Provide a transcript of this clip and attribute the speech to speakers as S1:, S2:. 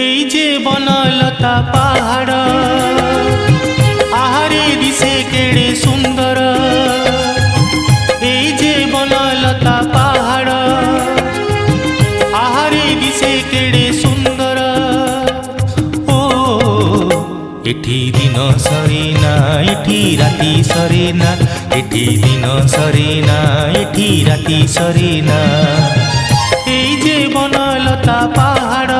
S1: এই যে বনলতা পাহাড় আহারে দিশে কেড়ে সুন্দর। এই যে বনলতা পাহাড় আহারে দিশে কেড়ে সুন্দর। ও এটি দিন সরে না এটি রাতি সরে না, এটি দিন সরে না এটি রাতি সরে না। এই যে বনলতা পাহাড়